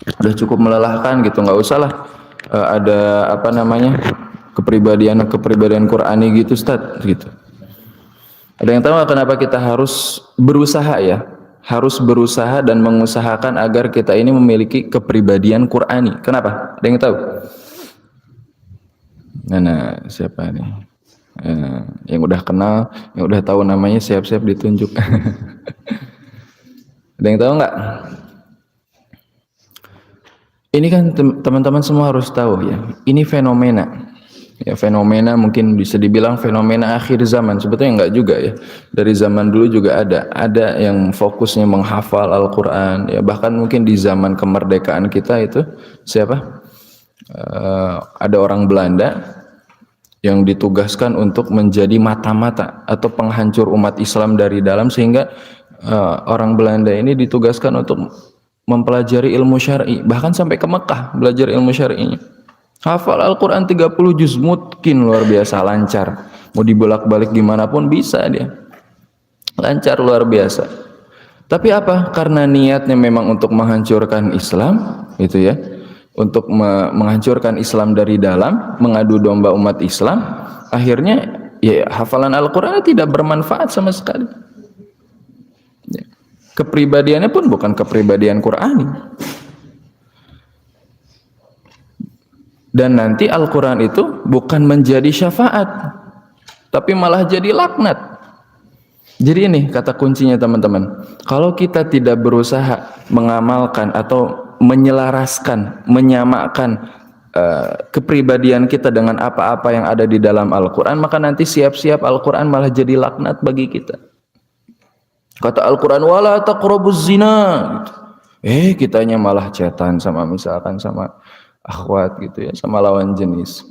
Udah cukup melelahkan gitu, nggak usah lah ada apa namanya kepribadian Qur'ani gitu Ustaz gitu. Ada yang tahu nggak kenapa kita harus berusaha ya? Harus berusaha dan mengusahakan agar kita ini memiliki kepribadian Qur'ani. Kenapa? Ada yang tahu? Nah, siapa nih? Yang udah kenal, yang udah tahu namanya siap-siap ditunjuk. Ada yang tahu nggak? Ini kan teman-teman semua harus tahu ya. Ini fenomena. Ya, fenomena mungkin bisa dibilang fenomena akhir zaman. Sebetulnya enggak juga ya. Dari zaman dulu juga ada yang fokusnya menghafal Al-Qur'an ya, bahkan mungkin di zaman kemerdekaan kita itu siapa? Ada orang Belanda yang ditugaskan untuk menjadi mata-mata atau penghancur umat Islam dari dalam, sehingga orang Belanda ini ditugaskan untuk mempelajari ilmu syar'i, bahkan sampai ke Mekah belajar ilmu syar'inya. Hafal Al-Quran 30 juz, mungkin luar biasa lancar. Mau dibolak-balik gimana pun bisa dia. Lancar luar biasa. Tapi apa? Karena niatnya memang untuk menghancurkan Islam, gitu ya. Untuk menghancurkan Islam dari dalam, mengadu domba umat Islam, akhirnya ya hafalan Al-Quran tidak bermanfaat sama sekali. Kepribadiannya pun bukan kepribadian Qur'ani. Dan nanti Al-Quran itu bukan menjadi syafaat, tapi malah jadi laknat. Jadi ini kata kuncinya teman-teman. Kalau kita tidak berusaha mengamalkan atau menyelaraskan, menyamakan kepribadian kita dengan apa-apa yang ada di dalam Al-Quran, maka nanti siap-siap Al-Quran malah jadi laknat bagi kita. Kata Al-Quran, wala taqrabuz zina. Kitanya malah cetan sama misalkan sama akhwat gitu ya, sama lawan jenis.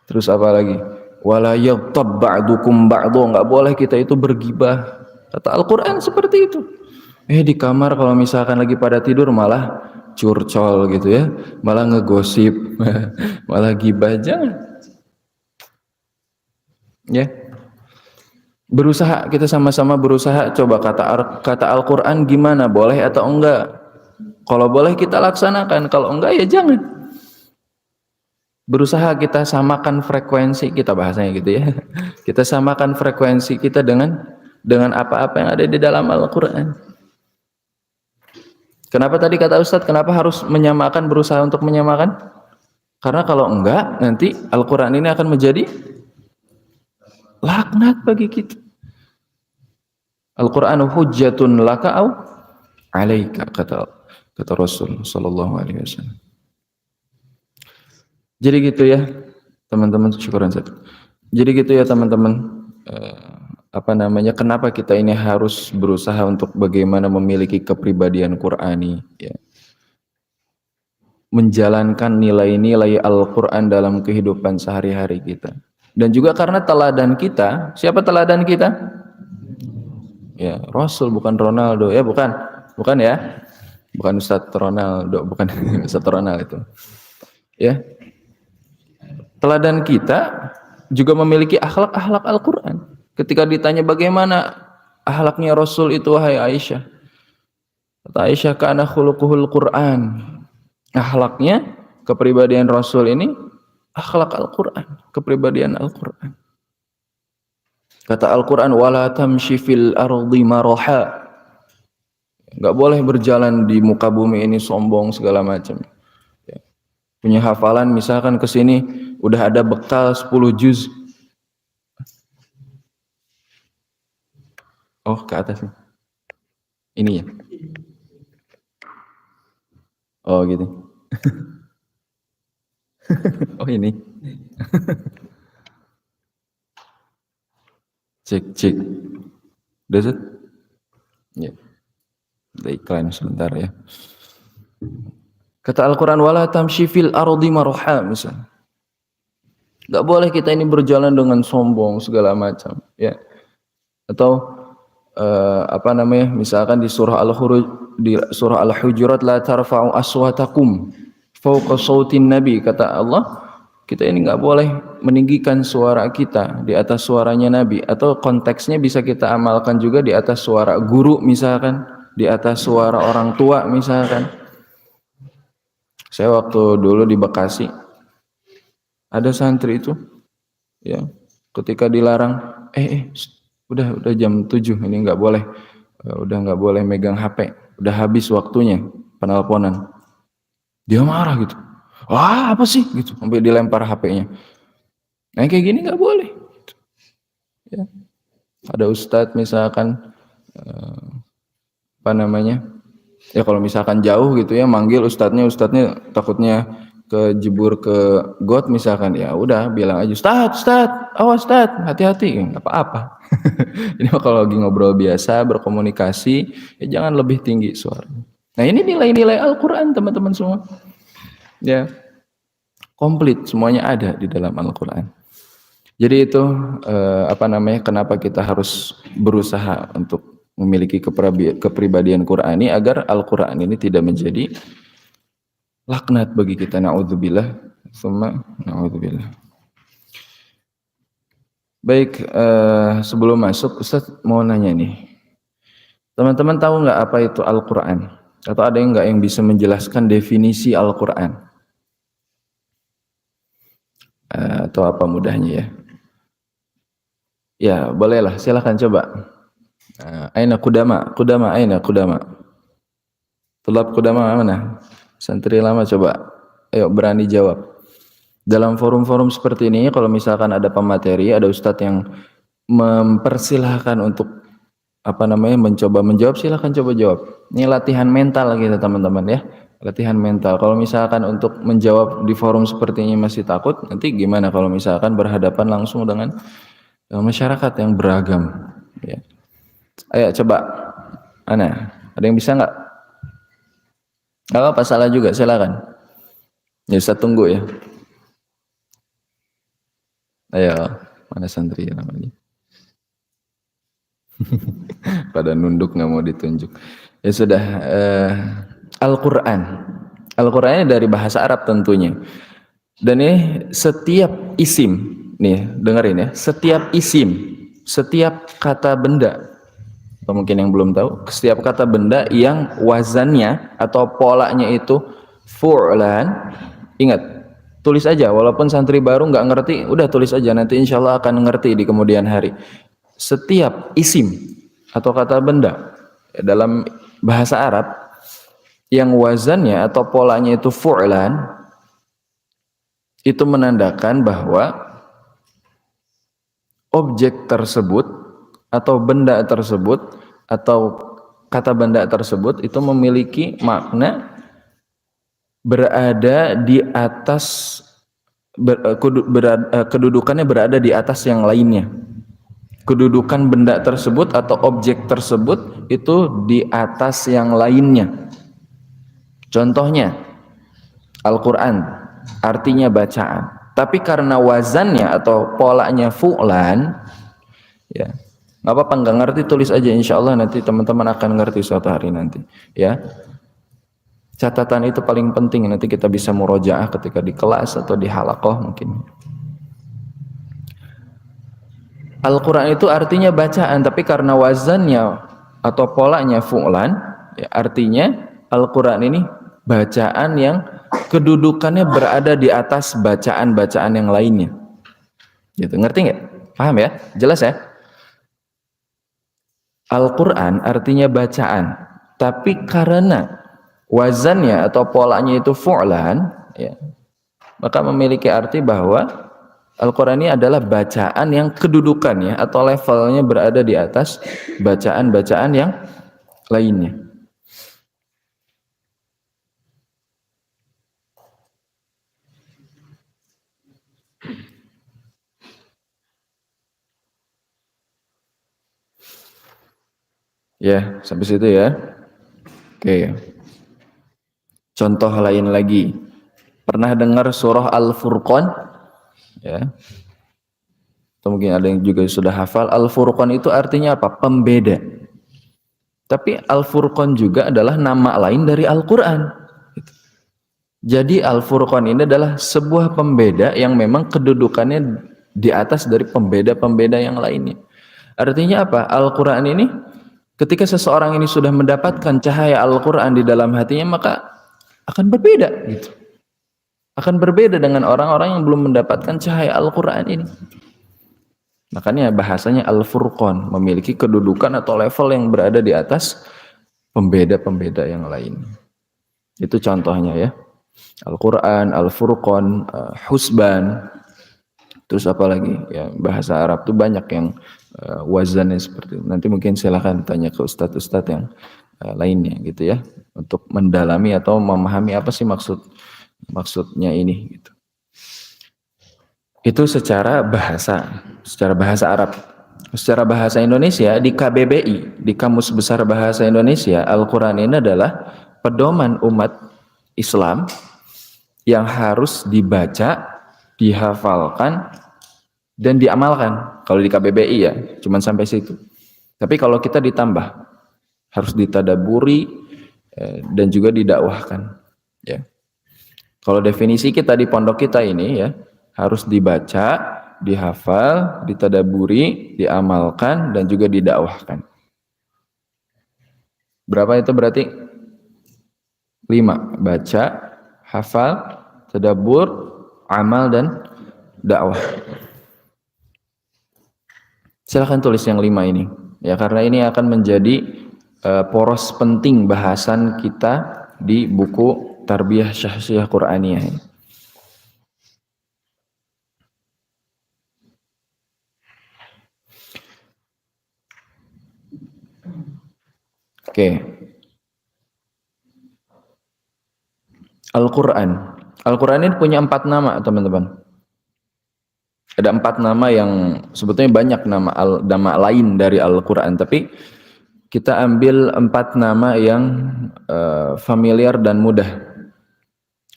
Terus apa lagi? Wala yaghtab ba'dukum ba'dha, enggak boleh kita itu bergibah. Kata Al-Quran seperti itu. Di kamar kalau misalkan lagi pada tidur malah curcol gitu ya, malah ngegosip, malah gibah, jangan. Ya. Berusaha, kita sama-sama berusaha. Coba kata Al-Quran gimana, boleh atau enggak? Kalau boleh kita laksanakan, kalau enggak ya jangan. Berusaha kita samakan frekuensi kita, bahasanya gitu ya. Kita samakan frekuensi kita dengan apa-apa yang ada di dalam Al-Quran. Kenapa tadi kata Ustadz, kenapa harus menyamakan, berusaha untuk menyamakan? Karena kalau enggak, nanti Al-Quran ini akan menjadi laknat bagi kita. Al-Qur'anu hujjatun laka au alaika, kata Rasul sallallahu alaihi wasallam. Jadi gitu ya teman-teman, syukuran satu. Jadi gitu ya teman-teman, kenapa kita ini harus berusaha untuk bagaimana memiliki kepribadian Qur'ani ya. Menjalankan nilai-nilai Al-Qur'an dalam kehidupan sehari-hari kita. Dan juga karena teladan kita, siapa teladan kita? Ya, Rasul, bukan Ronaldo. Ya, bukan ya. Bukan Ustadz Ronaldo, bukan Ustadz Ronaldo itu. Ya. Teladan kita juga memiliki akhlak-akhlak Al-Qur'an. Ketika ditanya bagaimana akhlaknya Rasul itu, wahai Aisyah. Kata Aisyah, kana khuluquhul Qur'an. Akhlaknya, kepribadian Rasul ini akhlak Al-Qur'an, kepribadian Al-Qur'an. Kata Al-Quran, wala tamshi fil ardi maraha. Enggak boleh berjalan di muka bumi ini sombong segala macam. Ya. Punya hafalan misalkan ke sini udah ada bekal 10 juz. Oh, ke atas nih. Ini ya. Oh, gitu. Oh, ini. Cek. Udah set? Ya. Ada iklan sebentar ya. Kata Al-Quran, wala tamshi fil ardi maraha, misalnya. Gak boleh kita ini berjalan dengan sombong segala macam, ya. Atau misalkan di surah Al-Hujurat, la tarfa'u aswatakum fawqa sautin nabi, kata Allah, kita ini nggak boleh meninggikan suara kita di atas suaranya Nabi. Atau konteksnya bisa kita amalkan juga di atas suara guru misalkan, di atas suara orang tua misalkan. Saya waktu dulu di Bekasi ada santri itu ya, ketika dilarang udah jam 7 ini nggak boleh, udah nggak boleh megang HP, udah habis waktunya penelponan, dia marah gitu, wah apa sih gitu, sampai dilempar HP-nya. Nah kayak gini nggak boleh ya. Ada ustadz misalkan apa namanya ya, kalau misalkan jauh gitu ya, manggil ustadznya takutnya kejebur ke got misalkan, ya udah bilang aja, Ustad, awas Ustad, hati-hati, nggak apa-apa. Ini kalau lagi ngobrol biasa, berkomunikasi, ya jangan lebih tinggi suaranya. Nah ini nilai-nilai Al-Quran teman-teman semua, ya komplit semuanya ada di dalam Al-Quran. Jadi itu apa namanya, kenapa kita harus berusaha untuk memiliki kepribadian Qur'ani agar Al-Quran ini tidak menjadi laknat bagi kita. Na'udzubillah, summa na'udzubillah. Baik, sebelum masuk Ustaz mau nanya nih, teman-teman tahu nggak apa itu Al-Quran? Atau ada yang nggak yang bisa menjelaskan definisi Al-Quran? Atau apa mudahnya ya? Ya bolehlah, silahkan coba. Aina Kudama, aina Kudama. Tulab Kudama mana? Santri lama coba. Ayo berani jawab. Dalam forum-forum seperti ini, kalau misalkan ada pemateri, ada ustadz yang mempersilahkan untuk apa namanya mencoba menjawab, silahkan coba jawab. Ini latihan mental gitu teman-teman ya. Latihan mental. Kalau misalkan untuk menjawab di forum seperti ini masih takut, nanti gimana kalau misalkan berhadapan langsung dengan masyarakat yang beragam ya. Ayo coba, ada yang bisa nggak? Nggak apa salah juga, silakan. Ya saya tunggu ya. Ayo, mana santri namanya? Pada nunduk nggak mau ditunjuk. Ya sudah. Al-Quran. Al-Quran ini dari bahasa Arab tentunya. Dan ini setiap isim, nih dengerin ya, setiap isim, setiap kata benda, atau mungkin yang belum tahu, setiap kata benda yang wazannya atau polanya itu fu'lan, ingat, tulis aja, walaupun santri baru nggak ngerti, udah tulis aja, nanti insya Allah akan ngerti di kemudian hari. Setiap isim atau kata benda dalam bahasa Arab yang wazannya atau polanya itu fu'lan, itu menandakan bahwa objek tersebut atau benda tersebut atau kata benda tersebut itu memiliki makna berada di atas, kedudukannya berada di atas yang lainnya. Kedudukan benda tersebut atau objek tersebut itu di atas yang lainnya. Contohnya Al-Quran artinya bacaan, tapi karena wazannya atau polanya fu'lan, ya nggak apa-apa, nggak ngerti tulis aja, insya Allah nanti teman-teman akan ngerti suatu hari nanti ya. Catatan itu paling penting, nanti kita bisa murojaah ketika di kelas atau di halaqah mungkin. Al-Quran itu artinya bacaan, tapi karena wazannya atau polanya fu'lan, ya, artinya Al-Quran ini bacaan yang kedudukannya berada di atas bacaan-bacaan yang lainnya. Gitu, ngerti nggak? Paham ya? Jelas ya? Al-Quran artinya bacaan, tapi karena wazannya atau polanya itu fu'lan, ya, maka memiliki arti bahwa Al-Quran ini adalah bacaan yang kedudukannya atau levelnya berada di atas bacaan-bacaan yang lainnya. Ya, sampai situ ya. Oke. Contoh lain lagi. Pernah dengar surah Al-Furqan? Ya. Atau mungkin ada yang juga sudah hafal. Al-Furqan itu artinya apa? Pembeda. Tapi Al-Furqan juga adalah nama lain dari Al-Quran. Jadi Al-Furqan ini adalah sebuah pembeda yang memang kedudukannya di atas dari pembeda-pembeda yang lainnya. Artinya apa? Al-Quran ini, ketika seseorang ini sudah mendapatkan cahaya Al-Quran di dalam hatinya, maka akan berbeda gitu. akan berbeda dengan orang-orang yang belum mendapatkan cahaya Al-Quran ini. Makanya bahasanya Al-Furqan, memiliki kedudukan atau level yang berada di atas pembeda-pembeda yang lain. Itu contohnya ya. Al-Quran, Al-Furqan, Husban, terus apa lagi? Ya, bahasa Arab tuh banyak yang wazannya seperti itu. Nanti mungkin silahkan tanya ke ustadz-ustadz yang lainnya gitu ya, untuk mendalami atau memahami apa sih maksudnya ini gitu. Itu secara bahasa Arab. Secara bahasa Indonesia di KBBI, di Kamus Besar Bahasa Indonesia, Al-Quran ini adalah pedoman umat Islam yang harus dibaca, dihafalkan, dan diamalkan. Kalau di KBBI ya, cuman sampai situ. Tapi kalau kita ditambah, harus ditadaburi dan juga didakwahkan. Ya. Kalau definisi kita di pondok kita ini ya, harus dibaca, dihafal, ditadaburi, diamalkan, dan juga didakwahkan. Berapa itu berarti? 5. Baca, hafal, tadabbur, amal, dan dakwah. Silahkan tulis yang 5 ini. Ya, karena ini akan menjadi poros penting bahasan kita di buku Tarbiyah Syahsiyah Qur'aniyah. Oke. Al-Quran. Al-Quran ini punya 4 nama, teman-teman. Ada 4 nama yang sebetulnya banyak nama lain dari Al-Quran, tapi kita ambil 4 nama yang familiar dan mudah,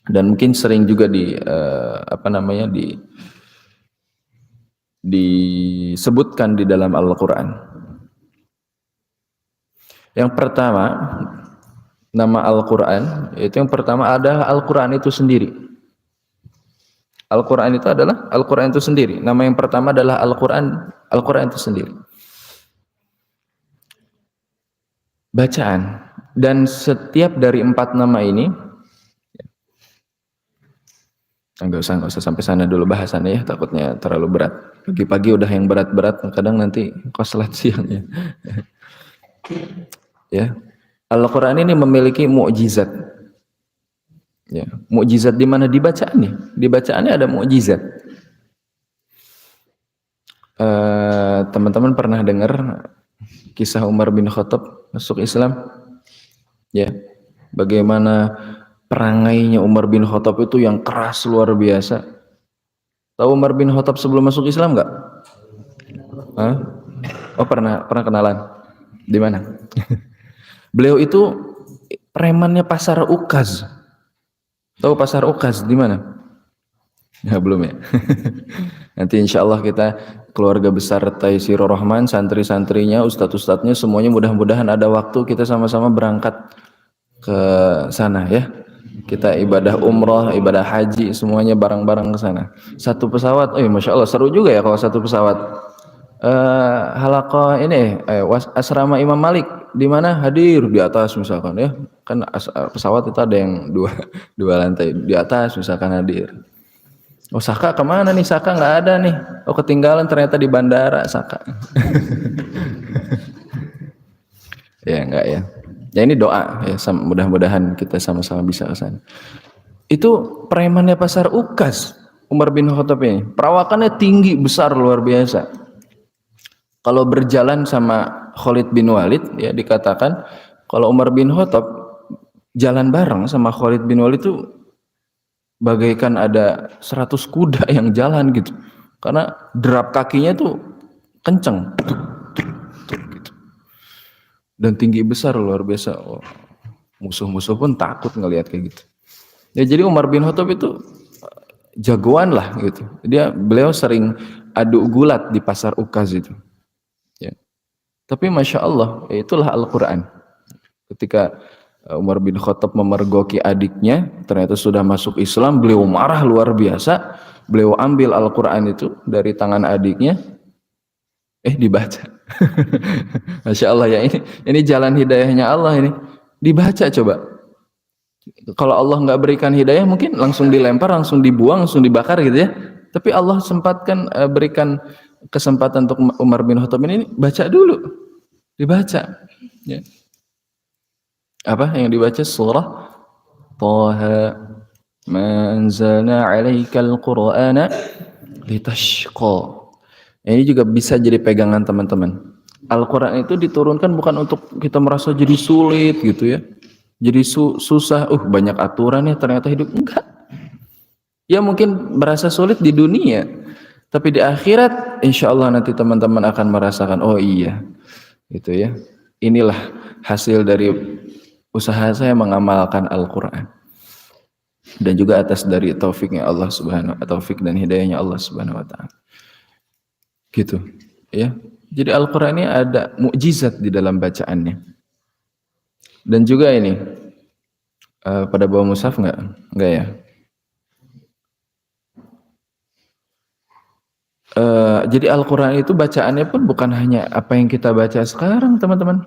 dan mungkin sering juga disebutkan di dalam Al-Quran. Yang pertama, nama Al-Quran, itu yang pertama adalah Al-Quran itu sendiri. Al-Quran itu adalah Al-Quran itu sendiri. Nama yang pertama adalah Al-Quran itu sendiri. Bacaan. Dan setiap dari 4 nama ini, enggak usah sampai sana dulu bahasannya ya, takutnya terlalu berat. Pagi-pagi udah yang berat-berat, kadang nanti koslet siang ya. Ya. Al-Quran ini memiliki mukjizat. Ya, mukjizat di mana? Di bacaannya. Di bacaannya ada mukjizat. Teman-teman pernah dengar kisah Umar bin Khattab masuk Islam? Ya. Bagaimana perangainya Umar bin Khattab itu yang keras luar biasa. Tahu Umar bin Khattab sebelum masuk Islam enggak? Hah? Oh, pernah kenalan. Di mana? Beliau itu premannya Pasar Ukaz. Tahu Pasar Ukaz di mana? Ya, belum ya. Nanti insya Allah kita keluarga besar Taisirur Rahman, santri-santrinya, ustadz-ustadznya, semuanya mudah-mudahan ada waktu kita sama-sama berangkat ke sana ya. Kita ibadah umrah, ibadah haji, semuanya bareng-bareng ke sana. Satu pesawat, masya Allah seru juga ya kalau satu pesawat. Halaqah ini asrama Imam Malik di mana? Hadir di atas misalkan ya, kan pesawat itu ada yang dua lantai, di atas misalkan hadir. Oh, Saka kemana nih? Saka nggak ada nih. Oh, ketinggalan ternyata di bandara Saka. Ya enggak ya. Ya ini doa ya, mudah-mudahan kita sama-sama bisa ke sana. Itu premannya Pasar Ukaz, Umar bin Khattab ini. Perawakannya tinggi, besar, luar biasa. Kalau berjalan sama Khalid bin Walid, ya dikatakan kalau Umar bin Khattab jalan bareng sama Khalid bin Walid itu bagaikan ada 100 kuda yang jalan gitu. Karena derap kakinya tuh kenceng. Gitu. Dan tinggi besar luar biasa. Oh, musuh-musuh pun takut ngelihat kayak gitu. Ya, jadi Umar bin Khattab itu jagoan lah gitu. Beliau sering adu gulat di Pasar Ukaz itu. Ya. Tapi masya Allah, itulah Al-Quran. Ketika Umar bin Khattab memergoki adiknya, ternyata sudah masuk Islam, beliau marah luar biasa. Beliau ambil Al-Quran itu dari tangan adiknya, dibaca. Masya Allah ya, ini jalan hidayahnya Allah ini. Dibaca coba. Kalau Allah nggak berikan hidayah mungkin langsung dilempar, langsung dibuang, langsung dibakar gitu ya. Tapi Allah sempatkan berikan kesempatan untuk Umar bin Khattab ini baca dulu, dibaca. Ya. Apa yang dibaca? Surah Taha, ma anzalna 'alaikal Qur'ana litashqa. Ini juga bisa jadi pegangan teman-teman. Al-Quran itu diturunkan bukan untuk kita merasa jadi sulit gitu ya. Jadi susah, banyak aturan ya ternyata hidup. Enggak. Ya mungkin berasa sulit di dunia. Tapi di akhirat insya Allah nanti teman-teman akan merasakan, oh iya gitu ya. Inilah hasil dari usaha saya mengamalkan Al-Quran. Dan juga atas dari taufiknya Allah subhanahu wa ta'ala, taufik dan hidayahnya Allah subhanahu wa ta'ala. Gitu ya. Jadi Al-Quran ini ada mukjizat di dalam bacaannya. Dan juga ini pada bawa mushaf enggak ya? Jadi Al-Quran itu bacaannya pun bukan hanya apa yang kita baca sekarang teman-teman.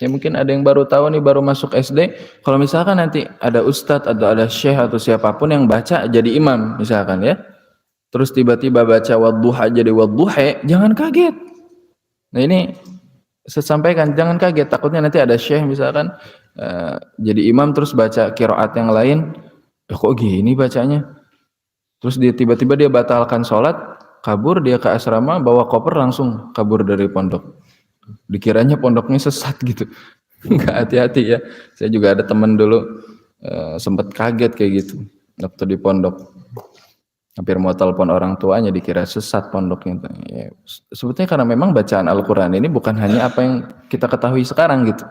Ya mungkin ada yang baru tahu nih, baru masuk SD. Kalau misalkan nanti ada ustadz atau ada syekh atau siapapun yang baca jadi imam misalkan ya. Terus tiba-tiba baca wadduha jadi wadduhe, jangan kaget. Nah ini saya sampaikan, jangan kaget. Takutnya nanti ada syekh misalkan jadi imam terus baca qiraat yang lain. Kok gini bacanya? Terus dia tiba-tiba dia batalkan sholat, kabur dia ke asrama, bawa koper langsung kabur dari pondok. Dikiranya pondoknya sesat gitu. Nggak hati-hati ya. Saya juga ada teman dulu sempat kaget kayak gitu waktu di pondok. Hampir mau telepon orang tuanya dikira sesat pondoknya. Ya, sebetulnya karena memang bacaan Al-Quran ini bukan hanya apa yang kita ketahui sekarang gitu.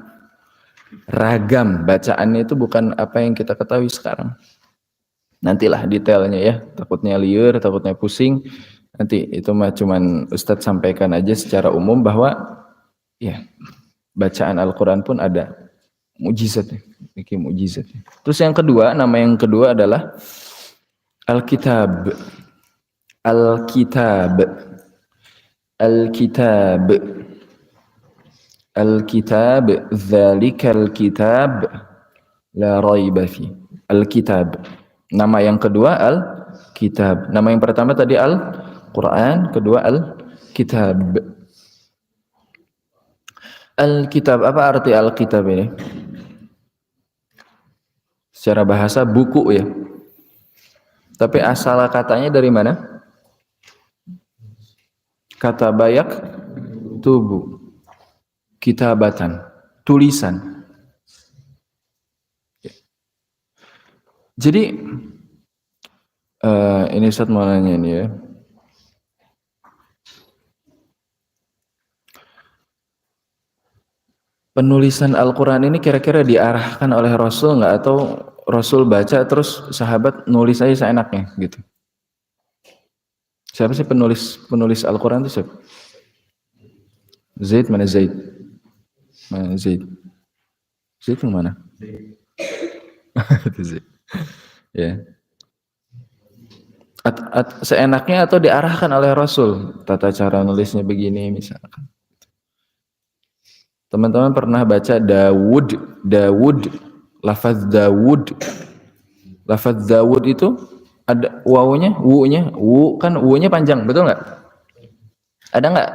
Ragam bacaannya itu bukan apa yang kita ketahui sekarang. Nantilah detailnya ya, takutnya liar, takutnya pusing. Nanti itu mah cuman Ustadz sampaikan aja secara umum bahwa ya bacaan Al-Quran pun ada mujizatnya, bikin mujizatnya. Terus yang kedua, nama yang kedua adalah Al-Kitab. Al-Kitab. Al-Kitab. Al-Kitab. Dzalikal kitab la raiba fi. Al-Kitab. Nama yang kedua Al-Kitab. Nama yang pertama tadi Al-Quran, kedua Al-Kitab. Al-Kitab, apa arti Al-Kitab ini? Secara bahasa buku ya. Tapi asal katanya dari mana? Kata bayak tubuh. Kitabatan, tulisan. Jadi ini Ustaz mau nanya nih ya. Penulisan Al-Quran ini kira-kira diarahkan oleh Rasul nggak, atau Rasul baca terus sahabat nulis aja seenaknya gitu? Siapa sih penulis Al-Quran itu siapa? Zaid, mana Zaid? Mana Zaid? Zaid yang mana? Itu Zaid. Ya. Seenaknya atau diarahkan oleh Rasul? Tata cara nulisnya begini misalkan. Teman-teman pernah baca Dawud, lafaz Dawud. Lafaz Dawud itu ada wawunya, wu-nya, wu kan wu-nya panjang, betul nggak? Ada nggak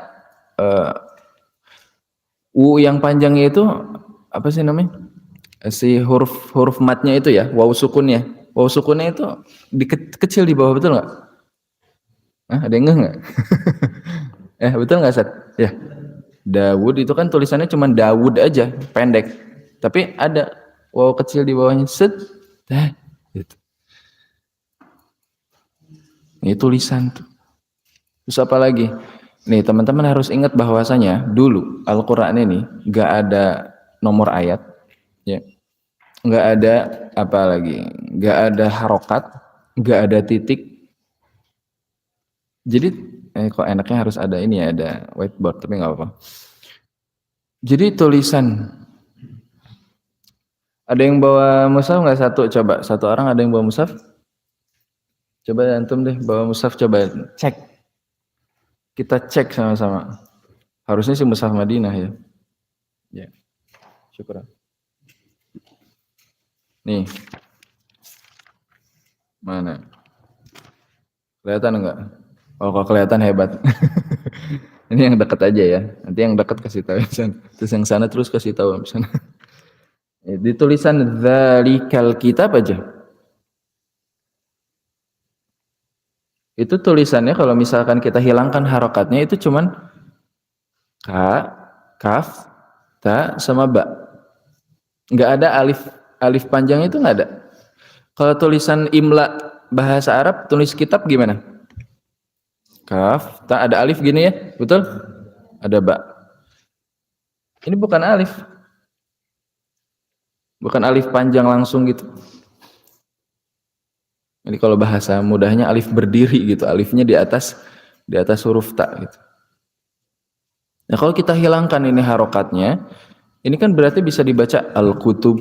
wu yang panjangnya itu apa sih namanya? Si huruf matnya itu ya, wawu sukunnya. Wawu sukunnya itu kecil di bawah, betul nggak? Ada yang nggak? Betul nggak, Sat? Ya. Dawud itu kan tulisannya cuma Dawud aja, pendek. Tapi ada wawu kecil di bawahnya, set. Gitu. Ini tulisan tuh. Terus apa lagi? Nih teman-teman harus ingat bahwasanya dulu Al-Quran ini nggak ada nomor ayat, ya, nggak ada apa lagi, nggak ada harokat, nggak ada titik. Jadi kok enaknya harus ada ini ya, ada whiteboard, tapi nggak apa-apa. Jadi tulisan. Ada yang bawa mushaf nggak? Coba satu orang ada yang bawa mushaf? Coba antum deh bawa mushaf, coba cek. Kita cek sama-sama. Harusnya sih mushaf Madinah ya. Ya. Syukur. Nih, mana? Kelihatan enggak? Oh, kalau kelihatan hebat. Ini yang dekat aja ya. Nanti yang dekat kasih tahu yang sana. Terus yang sana terus kasih tahu yang sana. Di tulisan dzalikal kitab aja. Itu tulisannya kalau misalkan kita hilangkan harokatnya itu cuman ka, kaf, ta sama ba. Nggak ada alif alif panjang itu nggak ada. Kalau tulisan imla bahasa Arab tulis kitab gimana? Kaf, ta ada alif gini ya, betul? Ada ba. Ini bukan alif. Bukan alif panjang langsung gitu. Jadi kalau bahasa mudahnya alif berdiri gitu, alifnya di atas huruf ta gitu. Nah, kalau kita hilangkan ini harokatnya, ini kan berarti bisa dibaca al-kutub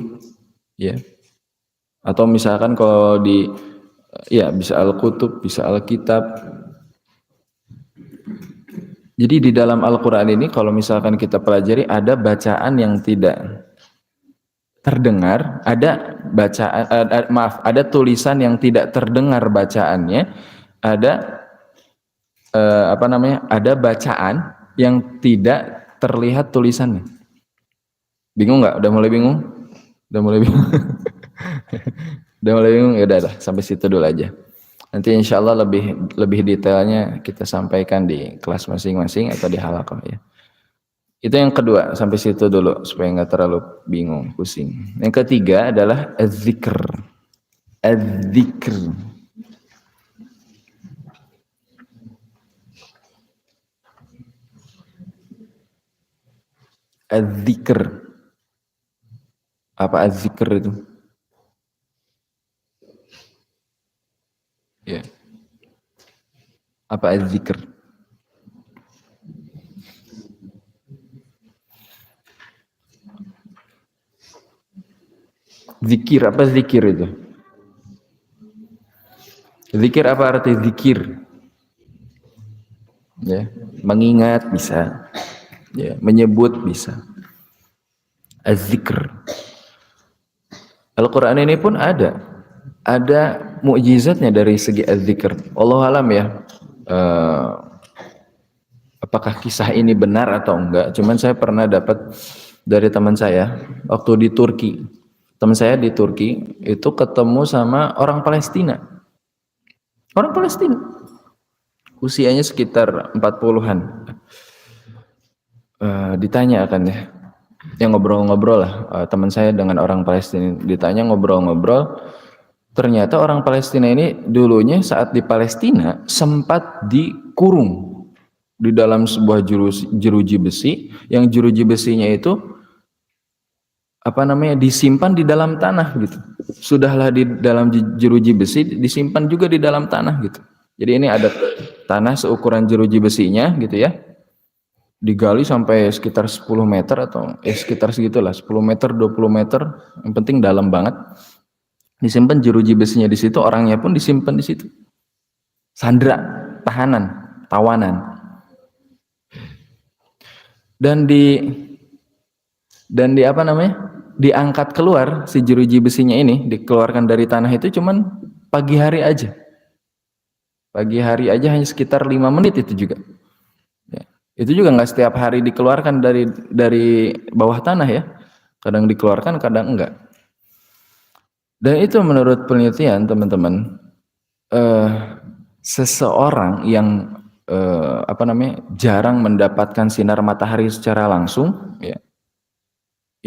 ya. Atau misalkan kalau ya bisa al-kutub, bisa al-kitab. Jadi di dalam Al-Qur'an ini kalau misalkan kita pelajari ada bacaan yang tidak terdengar, ada bacaan ada tulisan yang tidak terdengar bacaannya, ada ada bacaan yang tidak terlihat tulisannya. Bingung nggak? Udah mulai bingung? Udah mulai bingung? Udah mulai bingung? Ya udah sampai situ dulu aja. Nanti insya Allah lebih detailnya kita sampaikan di kelas masing-masing atau di halaqah ya. Itu yang kedua, sampai situ dulu supaya nggak terlalu bingung, pusing. Yang ketiga adalah az-zikr. Az-zikr. Az-zikr. Apa az-zikr itu? Ya. Apa az-zikr? Zikir, apa zikir itu? Zikir apa arti zikir? Ya, mengingat bisa. Ya, menyebut bisa. Az-zikr. Al-Qur'an ini pun ada mukjizatnya dari segi az-zikr. Wallahu alam ya. Apakah kisah ini benar atau enggak? Cuman saya pernah dapat dari teman saya waktu di Turki. Teman saya di Turki itu ketemu sama orang Palestina. Orang Palestina. Usianya sekitar 40-an. Ditanya akan ya. Yang ngobrol-ngobrol lah. Teman saya dengan orang Palestina ditanya ngobrol-ngobrol. Ternyata orang Palestina ini dulunya saat di Palestina sempat dikurung di dalam sebuah jeruji besi, yang jeruji besinya itu disimpan di dalam tanah gitu. Sudahlah di dalam jeruji besi, disimpan juga di dalam tanah gitu. Jadi ini ada tanah seukuran jeruji besinya gitu ya, digali sampai sekitar 10 meter atau sekitar segitulah, 10 meter 20 meter, yang penting dalam banget. Disimpan jeruji besinya di situ, orangnya pun disimpan di situ. Sandra, tawanan. Dan diangkat keluar si jeruji besinya ini, dikeluarkan dari tanah itu cuman pagi hari aja. Pagi hari aja hanya sekitar 5 menit itu juga. Ya. Itu juga nggak setiap hari dikeluarkan dari bawah tanah ya. Kadang dikeluarkan, kadang enggak. Dan itu menurut penelitian teman-teman, seseorang yang jarang mendapatkan sinar matahari secara langsung, ya,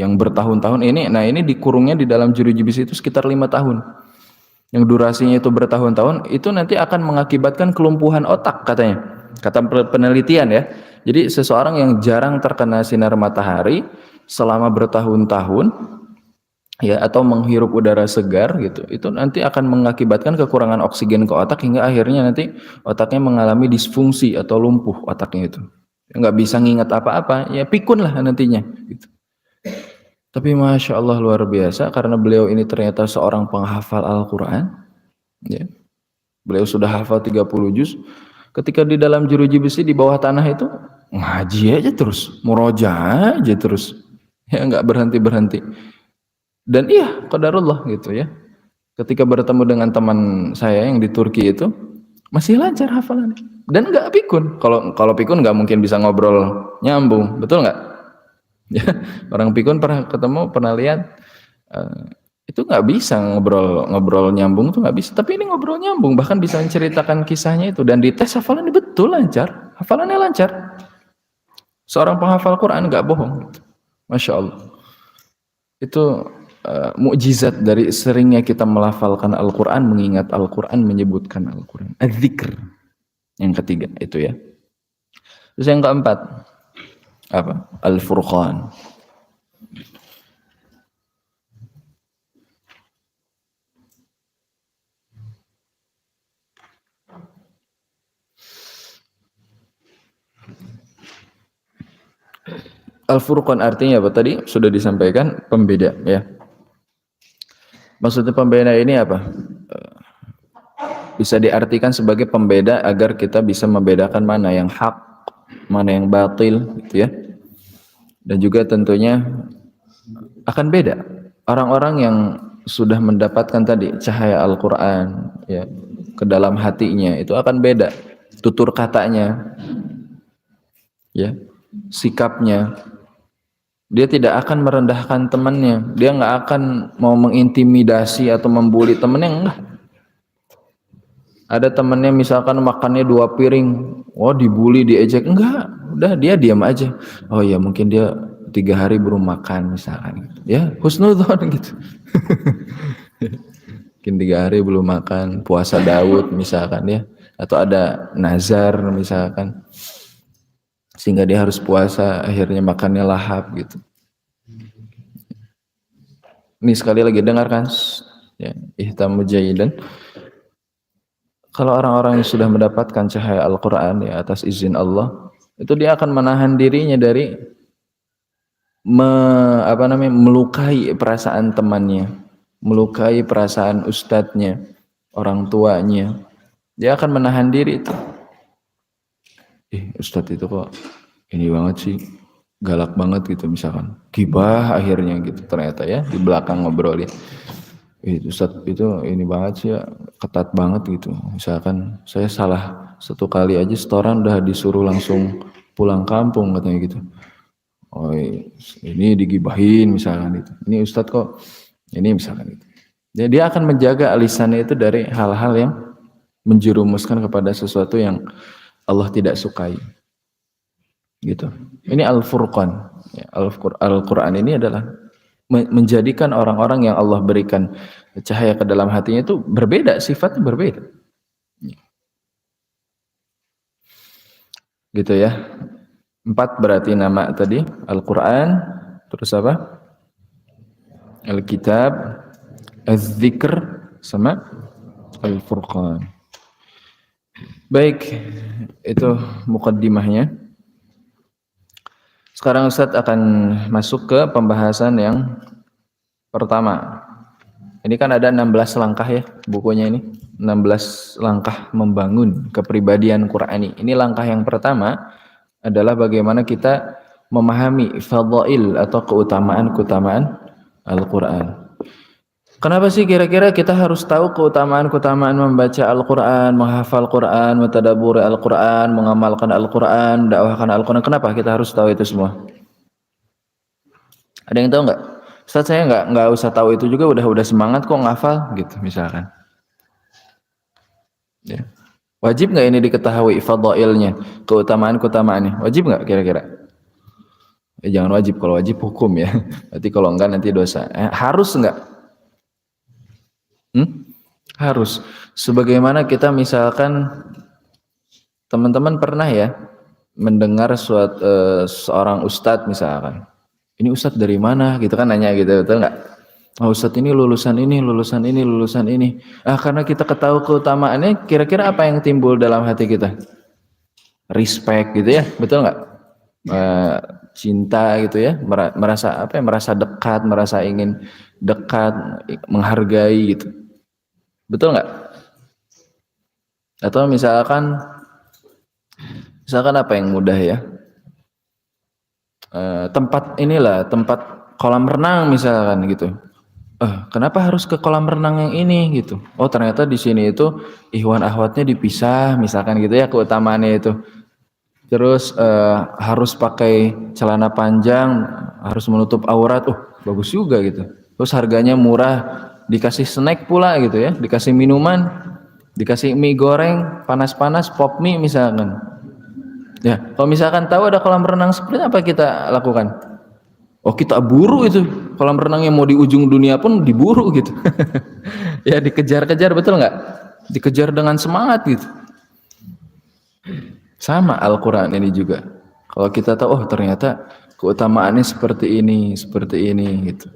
yang bertahun-tahun ini dikurungnya di dalam jeruji besi itu sekitar 5 tahun. Yang durasinya itu bertahun-tahun, itu nanti akan mengakibatkan kelumpuhan otak katanya. Kata penelitian ya. Jadi seseorang yang jarang terkena sinar matahari selama bertahun-tahun, ya, atau menghirup udara segar gitu, itu nanti akan mengakibatkan kekurangan oksigen ke otak hingga akhirnya nanti otaknya mengalami disfungsi atau lumpuh otaknya itu, nggak bisa ngingat apa-apa, ya pikun lah nantinya gitu. Tapi masya Allah luar biasa karena beliau ini ternyata seorang penghafal Al-Quran, ya. Beliau sudah hafal 30 juz. Ketika di dalam jeruji besi di bawah tanah itu ngaji aja terus, murojaah aja terus, ya nggak berhenti. Dan iya, qadarullah gitu ya. Ketika bertemu dengan teman saya yang di Turki itu masih lancar hafalannya dan nggak pikun. Kalau kalau pikun nggak mungkin bisa ngobrol nyambung, betul nggak? Ya, orang pikun pernah ketemu, pernah lihat, eh, itu nggak bisa ngobrol ngobrol nyambung tuh nggak bisa. Tapi ini ngobrol nyambung, bahkan bisa menceritakan kisahnya itu dan dites hafalannya betul lancar, hafalannya lancar. Seorang penghafal Quran nggak bohong, gitu. Masya Allah. Itu mukjizat dari seringnya kita melafalkan Al-Quran, mengingat Al-Quran, menyebutkan Al-Quran. Az-zikr yang ketiga itu ya. Terus yang keempat apa? Al-Furqan. Al-Furqan artinya apa tadi? Sudah disampaikan, pembeda ya. Maksudnya pembeda ini apa? Bisa diartikan sebagai pembeda agar kita bisa membedakan mana yang hak, mana yang batil gitu ya. Dan juga tentunya akan beda. Orang-orang yang sudah mendapatkan tadi cahaya Al-Quran ya, ke dalam hatinya, itu akan beda tutur katanya ya, sikapnya. Dia tidak akan merendahkan temannya, dia nggak akan mau mengintimidasi atau membuli temannya, enggak. Ada temannya misalkan makannya 2 piring, oh dibully, diejek, enggak, udah dia diam aja. Oh ya mungkin dia 3 hari belum makan misalkan gitu. Ya husnudzon gitu. Mungkin 3 hari belum makan, puasa Daud misalkan ya, atau ada nazar misalkan, sehingga dia harus puasa, akhirnya makannya lahap gitu. Ini sekali lagi dengarkan ya, ihtamu jayyidan. Kalau orang-orang yang sudah mendapatkan cahaya Al-Quran ya, atas izin Allah, itu dia akan menahan dirinya dari melukai perasaan temannya, melukai perasaan ustadznya, orang tuanya. Dia akan menahan diri itu. Ustadz itu kok ini banget sih, galak banget gitu misalkan. Gibah akhirnya gitu ternyata ya, di belakang ngobrolin. Ustadz itu ini banget sih ya, ketat banget gitu. Misalkan saya salah 1 kali aja setoran udah disuruh langsung pulang kampung katanya gitu. Oh ini digibahin misalkan itu. Ini Ustadz kok ini misalkan itu. Jadi dia akan menjaga lisannya itu dari hal-hal yang menjerumuskan kepada sesuatu yang Allah tidak sukai. Gitu. Ini Al-Furqan. Ya, Al-Quran ini adalah menjadikan orang-orang yang Allah berikan cahaya ke dalam hatinya itu berbeda, sifatnya berbeda. Gitu ya. 4 berarti nama tadi, Al-Quran, terus apa? Al-Kitab, Az-Zikr, sama Al-Furqan. Baik, itu mukaddimahnya. Sekarang Ustadz akan masuk ke pembahasan yang pertama. Ini kan ada 16 langkah ya bukunya ini. 16 langkah membangun kepribadian Qur'ani. Ini langkah yang pertama adalah bagaimana kita memahami fadhail atau keutamaan-keutamaan Al-Qur'an. Kenapa sih kira-kira kita harus tahu keutamaan-keutamaan membaca Al-Qur'an, menghafal Qur'an, mentadabburi Al-Qur'an, mengamalkan Al-Qur'an, dakwahkan Al-Qur'an? Kenapa kita harus tahu itu semua? Ada yang tahu nggak? Ustaz, saya nggak usah tahu itu juga, udah semangat kok ngafal gitu misalkan. Ya. Wajib nggak ini diketahui fadhailnya, keutamaan-keutamaannya? Wajib nggak kira-kira? Jangan wajib, kalau wajib hukum ya. Berarti kalau enggak nanti dosa. Harus nggak? Harus. Sebagaimana kita misalkan teman-teman pernah ya mendengar seorang ustadz misalkan. Ini ustadz dari mana? Gitu kan nanya gitu, betul nggak? Oh, ustadz ini lulusan ini, lulusan ini, lulusan ini. Karena kita ketahui keutamaannya, kira-kira apa yang timbul dalam hati kita? Respect gitu ya, betul nggak? Cinta gitu ya, merasa apa ya? Merasa dekat, merasa ingin dekat, menghargai gitu. Betul nggak? Atau misalkan apa yang mudah ya? Tempat inilah, tempat kolam renang misalkan gitu. kenapa harus ke kolam renang yang ini gitu? Oh ternyata di sini itu ikhwan akhwatnya dipisah, misalkan gitu ya keutamaannya itu. Terus harus pakai celana panjang, harus menutup aurat. Bagus juga gitu. Terus harganya murah, dikasih snack pula gitu ya, dikasih minuman, dikasih mie goreng panas-panas, pop mie misalkan. Ya, kalau misalkan tahu ada kolam renang seperti apa kita lakukan? Kita buru itu. Kolam renang yang mau di ujung dunia pun diburu gitu. Ya dikejar-kejar, betul nggak? Dikejar dengan semangat gitu. Sama Al-Quran ini juga. Kalau kita tahu, ternyata keutamaannya seperti ini gitu.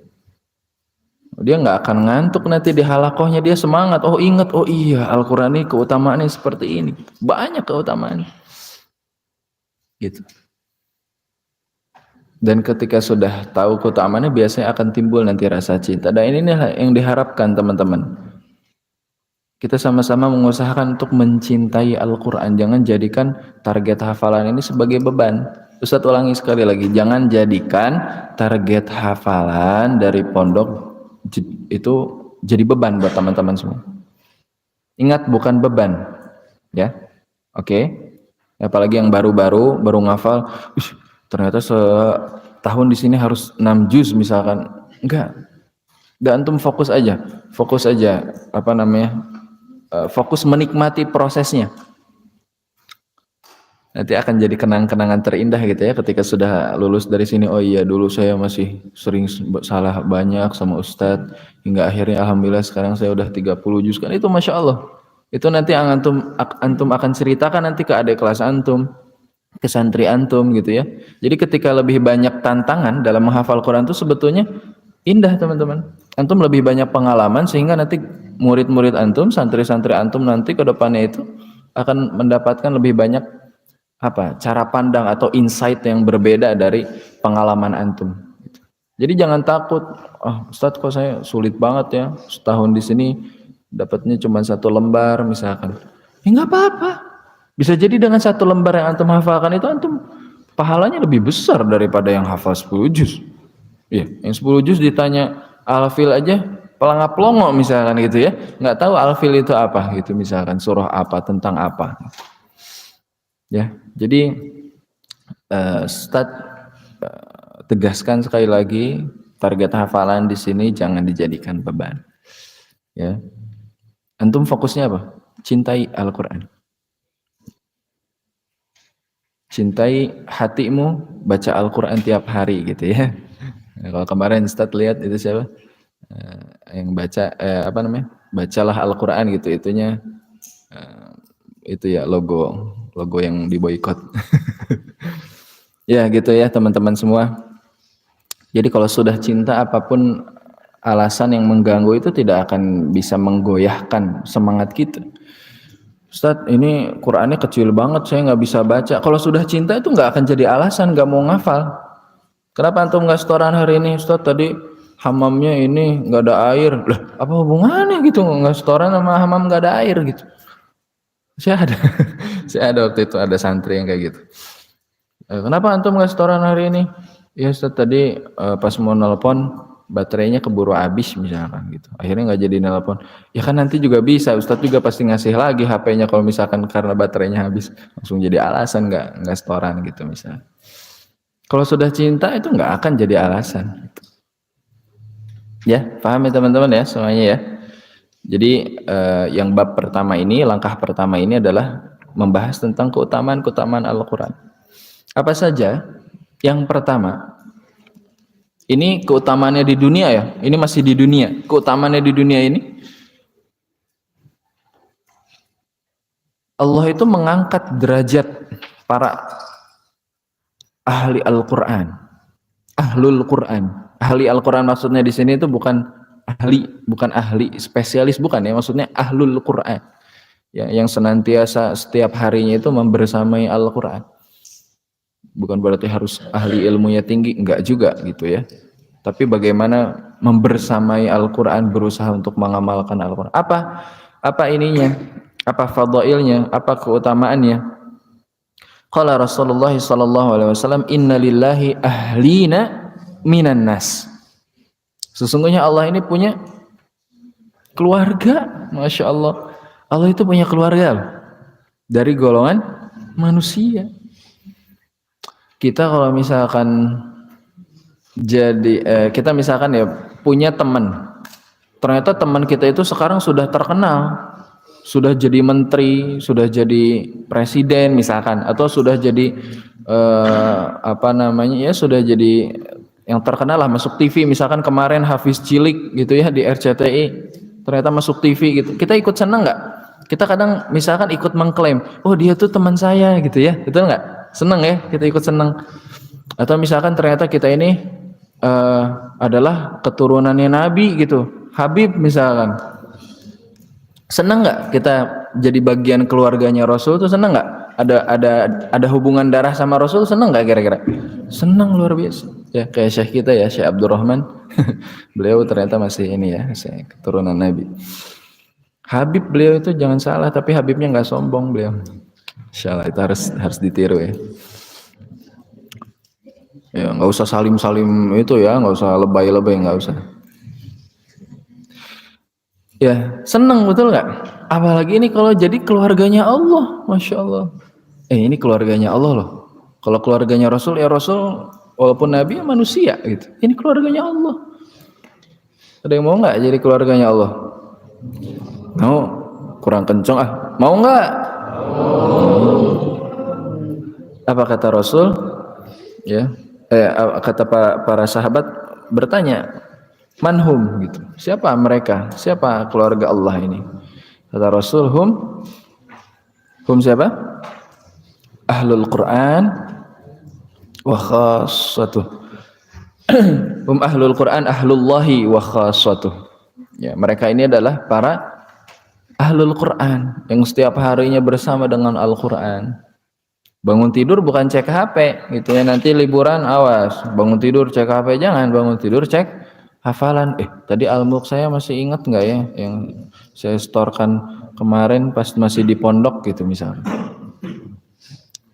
Dia nggak akan ngantuk nanti di halakohnya, dia semangat. Ingat, iya Al-Quran ini keutamaannya seperti ini. Banyak keutamaan. Gitu. Dan ketika sudah tahu keutamaannya, biasanya akan timbul nanti rasa cinta. Dan ini yang diharapkan teman-teman. Kita sama-sama mengusahakan untuk mencintai Al-Quran. Jangan jadikan target hafalan ini sebagai beban. Ustadz ulangi sekali lagi. Jangan jadikan target hafalan dari pondok itu jadi beban buat teman-teman semua. Ingat, bukan beban. Ya, oke. Apalagi yang baru ngafal. Ternyata setahun di sini harus 6 juz misalkan. Enggak. Dan antum fokus aja. Fokus menikmati prosesnya. Nanti akan jadi kenang-kenangan terindah gitu ya ketika sudah lulus dari sini. Iya dulu saya masih sering salah banyak sama Ustadz, hingga akhirnya alhamdulillah sekarang saya udah 30 juz. Kan itu Masya Allah. Itu nanti antum akan ceritakan nanti ke adik kelas antum, ke santri antum gitu ya. Jadi ketika lebih banyak tantangan dalam menghafal Quran itu sebetulnya indah teman-teman. Antum lebih banyak pengalaman sehingga nanti murid-murid antum, santri-santri antum nanti ke depannya itu akan mendapatkan lebih banyak cara pandang atau insight yang berbeda dari pengalaman antum. Jadi jangan takut, Ustadz kok saya sulit banget ya, setahun di sini dapatnya cuma 1 lembar misalkan. Nggak apa-apa. Bisa jadi dengan 1 lembar yang antum hafalkan itu antum pahalanya lebih besar daripada yang hafal 10 juz. Ya, yang 10 juz ditanya alfil aja pelangap-pelongo misalkan gitu ya. Nggak tahu alfil itu apa gitu misalkan, surah apa, tentang apa. Ya, jadi Ustadz tegaskan sekali lagi, target hafalan di sini jangan dijadikan beban. Ya. Antum fokusnya apa? Cintai Al-Qur'an. Cintai hatimu, baca Al-Qur'an tiap hari gitu ya. Kalau kemarin Ustadz lihat itu siapa? Yang baca bacalah Al-Qur'an gitu, itunya itu ya logo yang diboikot. Ya gitu ya teman-teman semua. Jadi kalau sudah cinta, apapun alasan yang mengganggu itu tidak akan bisa menggoyahkan semangat kita. Ustadz ini Qur'annya kecil banget, saya nggak bisa baca. Kalau sudah cinta itu nggak akan jadi alasan nggak mau ngafal. Kenapa antum nggak setoran hari ini? Ustadz tadi hamamnya ini nggak ada air. Lah apa hubungannya gitu, nggak setoran sama hamam nggak ada air gitu. Saya ada waktu itu ada santri yang kayak gitu. Kenapa antum nggak setoran hari ini? Ya Ustaz, tadi pas mau nelpon baterainya keburu habis misalkan gitu. Akhirnya nggak jadi nelpon. Ya kan nanti juga bisa, Ustaz juga pasti ngasih lagi HP-nya kalau misalkan karena baterainya habis. Langsung jadi alasan nggak setoran gitu misalnya. Kalau sudah cinta itu nggak akan jadi alasan. Ya, paham ya teman-teman ya semuanya ya. Jadi yang bab pertama ini, langkah pertama ini adalah membahas tentang keutamaan Al-Quran. Apa saja? Yang pertama, ini keutamaannya di dunia ya. Ini masih di dunia. Keutamaannya di dunia ini, Allah itu mengangkat derajat para ahli Al-Quran, ahlul Quran. Ahli Al-Quran maksudnya di sini itu bukan ahli spesialis, bukan ya, maksudnya ahlul Quran ya, yang senantiasa setiap harinya itu membersamai Al-Quran. Bukan berarti harus ahli ilmunya tinggi, enggak juga gitu ya, tapi bagaimana membersamai Al-Quran, berusaha untuk mengamalkan Al-Quran. Apa ininya, apa fadailnya, apa keutamaannya? Qala Rasulullah sallallahu alaihi wasallam, inna lillahi ahlina minan nas. Sesungguhnya Allah ini punya keluarga, masya Allah. Allah itu punya keluarga dari golongan manusia. Kita kalau misalkan kita misalkan ya punya teman, ternyata teman kita itu sekarang sudah terkenal, sudah jadi menteri, sudah jadi presiden misalkan, atau sudah jadi sudah jadi yang terkenal lah, masuk TV misalkan kemarin Hafiz Cilik gitu ya di RCTI, ternyata masuk TV gitu. Kita ikut senang nggak? Kita kadang misalkan ikut mengklaim, oh dia tuh teman saya gitu ya, betul nggak? Senang ya, kita ikut senang. Atau misalkan ternyata kita ini adalah keturunannya Nabi gitu, Habib misalkan. Senang nggak kita jadi bagian keluarganya Rasul tuh, senang nggak? Ada hubungan darah sama Rasul, senang nggak kira-kira? Senang luar biasa. Ya kayak Syekh kita ya, Syekh Abdurrahman. Beliau ternyata masih ini ya, masih keturunan Nabi. Habib beliau itu jangan salah, tapi Habibnya nggak sombong beliau. Insyaallah itu harus ditiru ya. Ya nggak usah salim-salim itu ya, nggak usah lebay-lebay, nggak usah. Ya seneng betul nggak? Apalagi ini kalau jadi keluarganya Allah, masya Allah. Ini keluarganya Allah loh. Kalau keluarganya Rasul ya Rasul, walaupun Nabi ya manusia gitu. Ini keluarganya Allah. Ada yang mau nggak jadi keluarganya Allah? Mau? Kurang kencang ah. Mau nggak? Apa kata Rasul? Ya, kata para sahabat bertanya, manhum gitu. Siapa mereka? Siapa keluarga Allah ini? Kata Rasul, hum siapa? Ahlul Quran wa khassatuh. Hum ahlul Quran ahlullahi wa khassatuh. Ya, mereka ini adalah para ahlul Quran yang setiap harinya bersama dengan Al-Quran. Bangun tidur bukan cek HP gitu ya, nanti liburan awas bangun tidur cek HP, jangan bangun tidur cek hafalan. Tadi Al-Mulk saya masih ingat nggak ya yang saya setorkan kemarin pas masih di pondok gitu misalnya.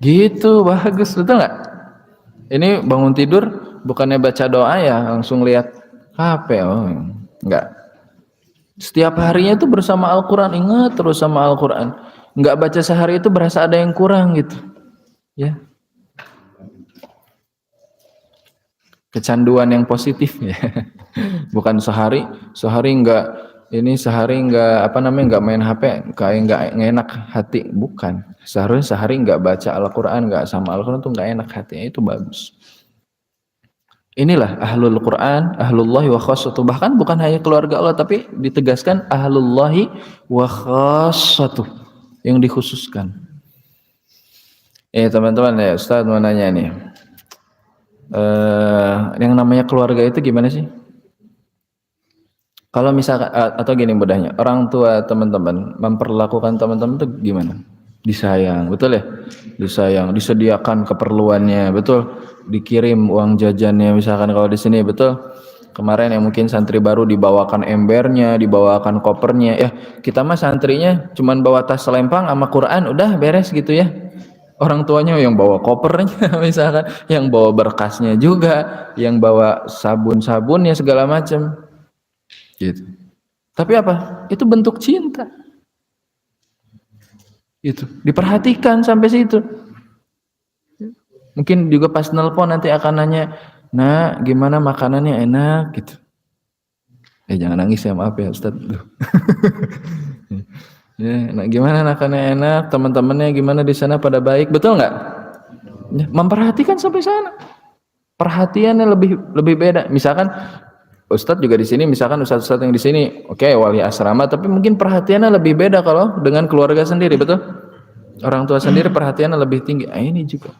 Gitu bagus, betul nggak? Ini bangun tidur bukannya baca doa ya langsung lihat HP, enggak. Setiap harinya itu bersama Al-Quran, ingat terus sama Al-Quran. Nggak baca sehari itu berasa ada yang kurang gitu. Ya, kecanduan yang positif ya, bukan sehari nggak main HP kayak nggak enak hati, bukan. Seharusnya sehari nggak baca Al-Quran, nggak sama Al-Quran tuh nggak enak hatinya, itu bagus. Inilah ahlul Quran, ahlullahi wa khassatuh. Bahkan bukan hanya keluarga Allah, tapi ditegaskan ahlullahi wa khassatuh, yang dikhususkan. Teman-teman ya, Ustaz mau nanya nih, yang namanya keluarga itu gimana sih? Kalau misalkan atau gini mudahnya, orang tua teman-teman memperlakukan teman-teman itu gimana? Disayang, betul ya? Disayang, disediakan keperluannya, betul? Dikirim uang jajannya misalkan kalau di sini, betul? Kemarin yang mungkin santri baru dibawakan embernya, dibawakan kopernya. Ya, kita mah santrinya cuman bawa tas selempang sama Quran, udah beres gitu ya. Orang tuanya yang bawa kopernya misalkan, yang bawa berkasnya juga, yang bawa sabun-sabunnya segala macam. Gitu. Tapi apa? Itu bentuk cinta. Itu diperhatikan sampai situ. Mungkin juga pas nelpon nanti akan nanya, "Nah, gimana makanannya enak?" gitu. Jangan nangis ya, maaf ya Ustaz. Ya, nah gimana makanannya enak, teman-temannya gimana di sana pada baik, betul nggak? Ya, memperhatikan sampai sana. Perhatiannya lebih beda. Misalkan Ustadz juga di sini, misalkan Ustadz yang di sini, oke, wali asrama, tapi mungkin perhatiannya lebih beda kalau dengan keluarga sendiri, betul? Orang tua sendiri perhatiannya lebih tinggi. Ini juga.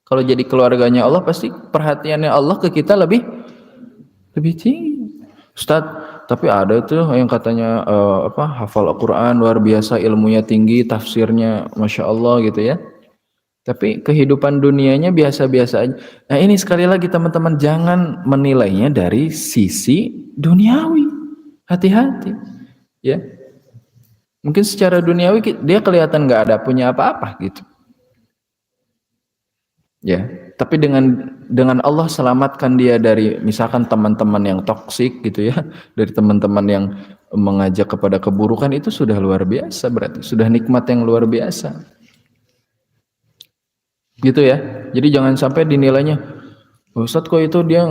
Kalau jadi keluarganya Allah, pasti perhatiannya Allah ke kita lebih tinggi. Ustadz, tapi ada tuh yang katanya hafal Al-Quran luar biasa, ilmunya tinggi, tafsirnya Masya Allah gitu ya. Tapi kehidupan dunianya biasa-biasa aja. Nah ini sekali lagi teman-teman, jangan menilainya dari sisi duniawi. Hati-hati. Ya. Mungkin secara duniawi dia kelihatan nggak ada punya apa-apa gitu. Ya. Tapi dengan Allah selamatkan dia dari misalkan teman-teman yang toksik gitu ya, dari teman-teman yang mengajak kepada keburukan, itu sudah luar biasa, berarti sudah nikmat yang luar biasa. Gitu ya. Jadi jangan sampai dinilainya, Ustadz kok itu dia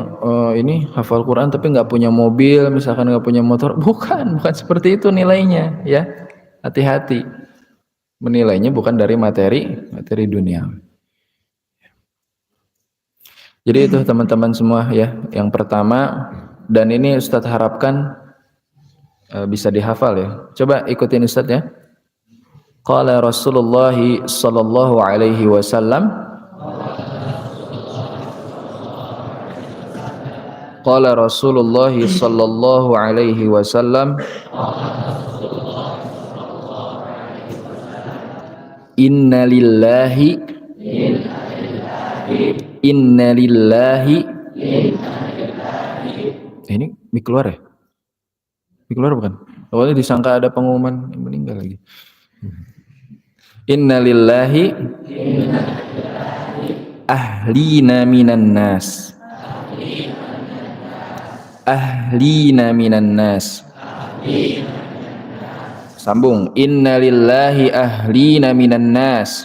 ini hafal Quran tapi nggak punya mobil, misalkan nggak punya motor. Bukan seperti itu nilainya ya. Hati-hati. Menilainya bukan dari materi dunia. Jadi itu teman-teman semua ya. Yang pertama, dan ini Ustadz harapkan bisa dihafal ya. Coba ikutin Ustadz ya. Qala Rasulullah sallallahu alaihi wasallam, Qala Rasulullah sallallahu alaihi wasallam, Inna lillahi ini mik keluar ya? Mik keluar bukan? Awalnya disangka ada pengumuman yang meninggal lagi. Inna lillahi ahlina minan nas. Ahlina minan nas. Sambung. Inna lillahi ahlina minan nas.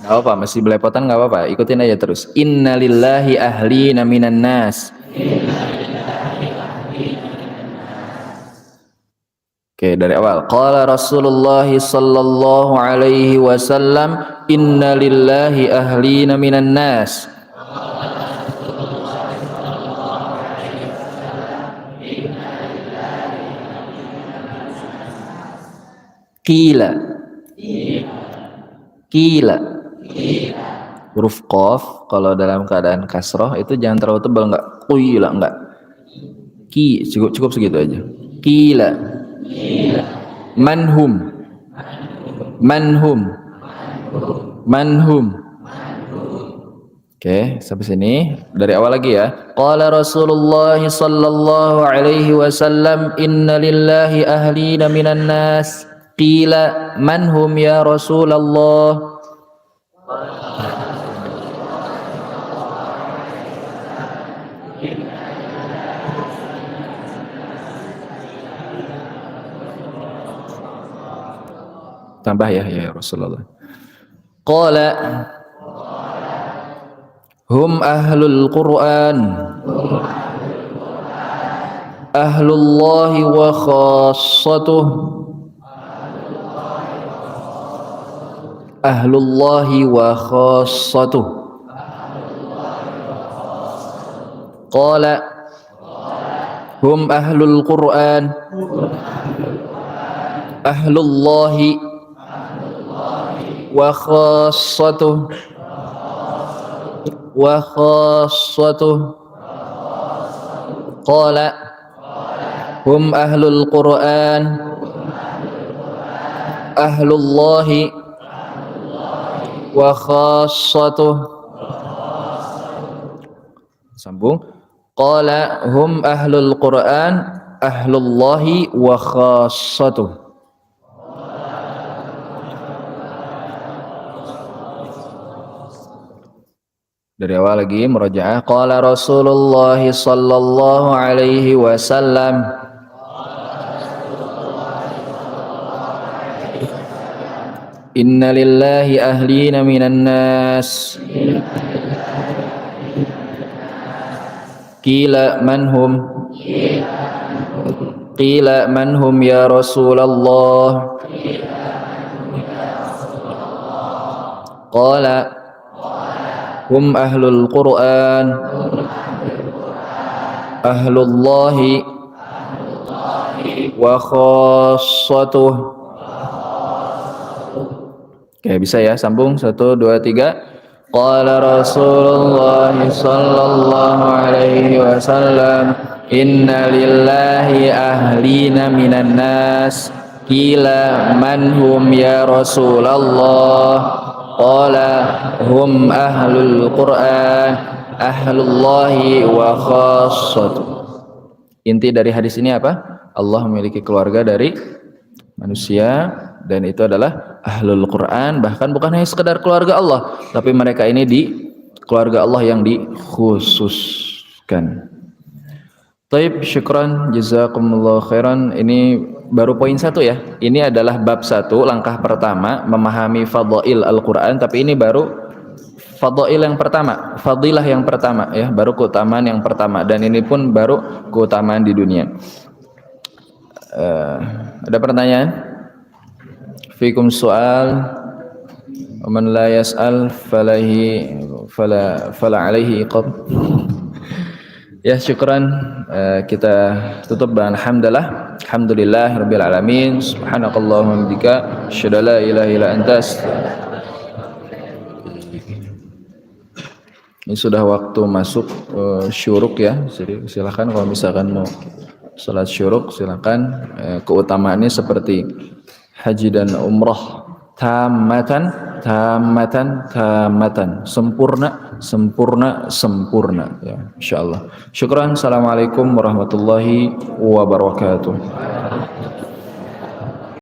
Gak apa-apa, masih belepotan gak apa-apa, ikutin aja terus. Inna lillahi ahlina minan nas. Oke, dari awal. Qala Rasulullah sallallahu alaihi wasallam, Inna lillahi ahlina minan nas. Qila. Huruf qaf kalau dalam keadaan kasroh itu jangan terlalu tebal, enggak qila, enggak. Cukup segitu aja. Qila. Manhum. Oke, sampai sini. Dari awal lagi ya. Qala Rasulullah sallallahu alaihi wasallam, Inna lillahi ahlina minan nas. Qila manhum ya Rasulullah. Tambah ya Rasulullah. Qala hum ahlul Qur'an, ahlullahi wa khassatuh, ahlullahi wa khassatuh. Qala hum ahlul Qur'an, ahlullahi wa khassatuh, wa khassatuh. Qala hum ahlul Qur'an, ahlullahi wa khassatuh. Sambung. Qala hum ahlul Qur'an, ahlullahi wa khassatuh. Dari awal lagi murajaah. Qala Rasulullah sallallahu alaihi wasallam, Inna lillahi ahlina minan nas. Qila manhum. Qila manhum ya Rasulullah. Qala hum ahlul Qur'an, ahlullahi wa khassatuh. Oke, bisa ya, sambung 1 2 3. Qala Rasulullah sallallahu alaihi wasallam, Inna lillahi ahlina minan nas. Qila man hum ya Rasulullah. Qala hum ahlul Qur'an, ahlullahi wa khassatuh. Inti dari hadis ini apa? Allah memiliki keluarga dari manusia, dan itu adalah ahlul Quran, bahkan bukan hanya sekedar keluarga Allah, tapi mereka ini di keluarga Allah yang dikhususkan. Taib, syukran, jazakumullah khairan. Ini baru poin 1 ya. Ini adalah bab 1, langkah pertama memahami fadail Al-Quran. Tapi ini baru fadail yang pertama, fadilah yang pertama ya, baru keutamaan yang pertama. Dan ini pun baru keutamaan di dunia. Ada pertanyaan? Fikum soal. Man la yas'al fala alaihi iqab. Ya, syukran. Kita tutup dengan alhamdulillah. Alhamdulillahirabbil alamin. Subhanakallahumma bihamdika asyhadu an la ilaha illa anta. Ini sudah waktu masuk syuruk ya. Jadi silakan kalau misalkan mau salat syuruk silakan. Keutamaannya seperti haji dan umrah, tamatan, sempurna ya, insyaallah. Syukran. Assalamualaikum warahmatullahi wabarakatuh.